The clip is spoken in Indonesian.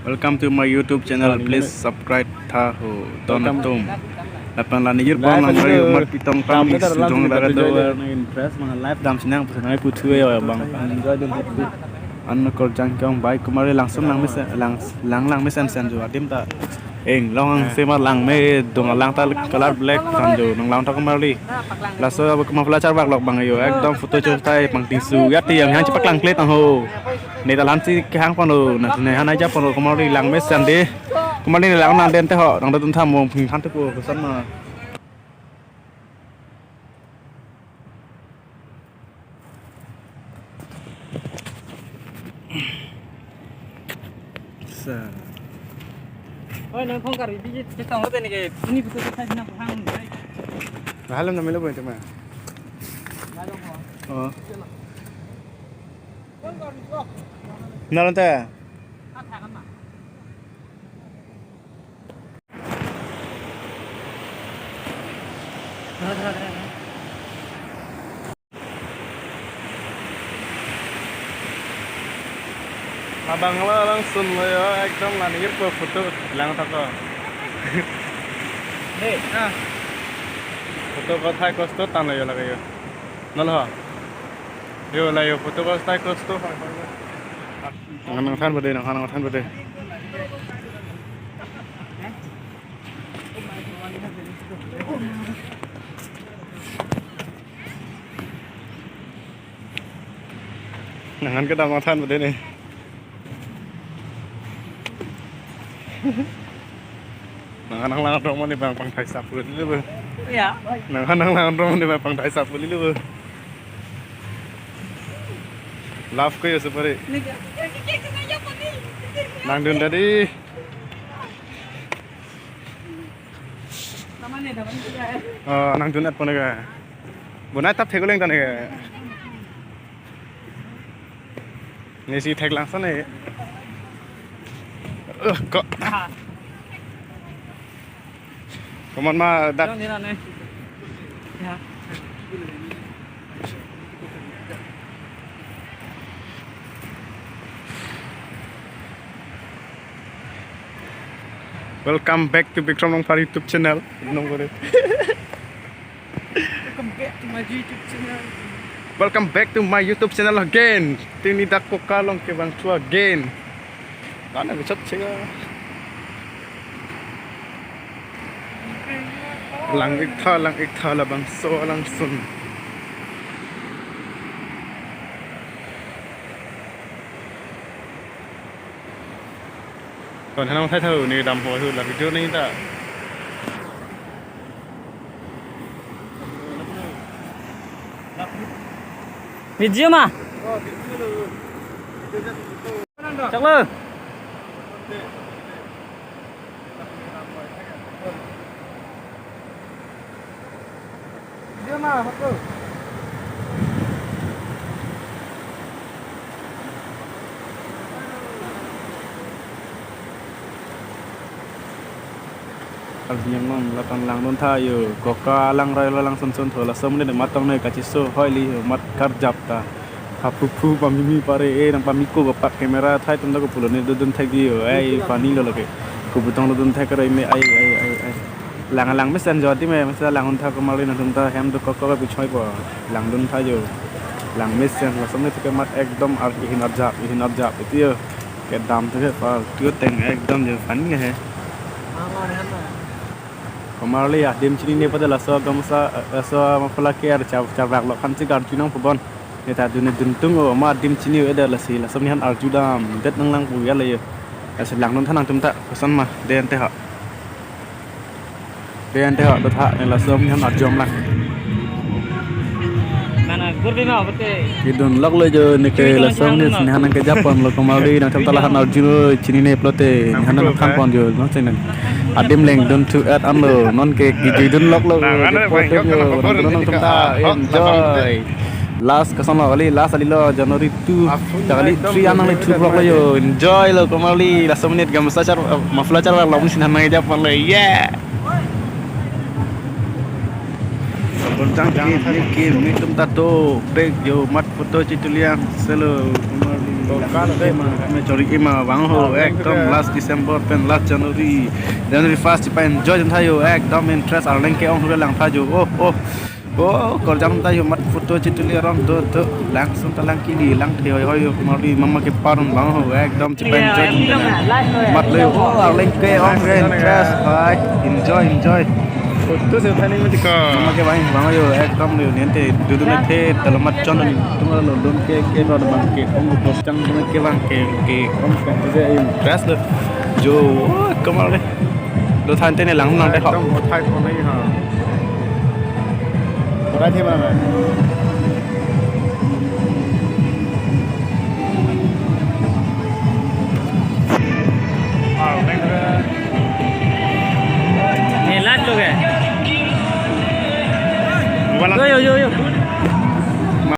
Welcome to my YouTube channel. Please subscribe Taho Donatum. Lapan lani yur pon lang rayo mat pitong pang sudong laga do interest mga live dam sinang pesanai putu ya bang. enjoy the video. An kor jangkong baik kemarin langsung lang mesen sen jo adim ta eng long semar lang me dong lang ta color black kan jo nang lang ta kemarin laso kemau pelajar bak lok bang yo ekdom foto certai pang tisu yati yang hang cepak lang klet ho nei ta lan si ke hang pon lo na nei han aja pon lo kemarin lang mesen de kemarin lang nan den te ho dang tun tham mong phing than te ko pesan ma Oi, nang phong kari biji cetang hote ni ke ini betul betul sina hang ni. halam na melo boy te ma oh nalan ta abang lo langsung lo ya ekdom lanir po foto lang ta ko Hey, foto ko thai kosto tan lo yo la yo nal ho yo la yo foto ko thai kosto nang than bade nang than bade nangan ke dang than bade ni nang lang rong ni bang pang thai sapul ni lu ya. nang lang rong ni bang pang thai sapul ni lu love ko yo separe nang dun tadi Taman ni ya. nang dun at pon ga bunai tap thego leng ta ni ni si thek lang sa ni kok Kaman ma dat Ni ni. Ya. welcome back to Bikram Nongpar YouTube channel. Nong kore. Welcome back to my YouTube channel. Welcome back to my YouTube channel again. Tini dak ko kalong ke bang chua again. Kana bisat chega. Lang ik tha la bang so lang sun. Còn thằng thái thử này đầm hồ thường là video này ta Video mah. Cak lu. Video mah, aku. yang non lapan lang non tha yo koka lang rai lang sun sun thola som ne matang ne kachiso hoili mat karjap ta hapu pu pamimi pare e nang pamiko gapak kamera thai tum ko pulone dudun thai di yo ai pani lo lage ku butong dudun thai karai me ai lang mesen joti me mesa lang hun tha ko mali na tum ta hem do koka ko bichoi ko lang dun tha yo lang mesen la som ne ke mat ekdom ar ihin arjap itu yo ke dam the pa tu teng ekdom je fan nge he Kemarin ya dim cini ni pada laso gamsa laso mapalaki ar cabak lo kan si garjunang pebon ni tadi ni duntung o ma dim cini ada lasi laso ni han arjudam det nang lang puya le laso lang non thanang tumta pesan mah den teh do tha ni laso ni han arjom lang Mana gurbi mah betul. kidun lok le jo ni ke laso ni han ke japon lo kemarin nang tumta lahan arjun cini ni plote ni han kan pon jo no cinen adim leng don to add on lo non ke gigi don lok lo non tumta enjoy last kasama kali last ali lo Januari 2 kali 3 anang le 2 vlog lo yo enjoy lo kembali last menit gamsa char mafla char lo mun sinan ngai japon lo yeah Tang game ni tum tato break yo mat foto cituliang selo kembali majority mà vắng hồ ekdom last December pen last January 1st pa enjoy jam thayo ekdom interest ar leng ke ong hura lang thayo kor jam tayo mat photo chituli rom to lang sum ta lang kili lang theo hoyo mari mama ke paron vắng hồ ekdom pa enjoy mat le ar leng ke ong interest bye enjoy Foto sebenarnya mesti kau. mama ke vắng yo ekdom le niente dudu ne the talamat chon ni tumara lo don ke rod bang ke ong post chang ke bang ke ong ke interest le jo kamal le do than te ne lang đây họ Trong một thay con này hả? Có đây thêm nào này?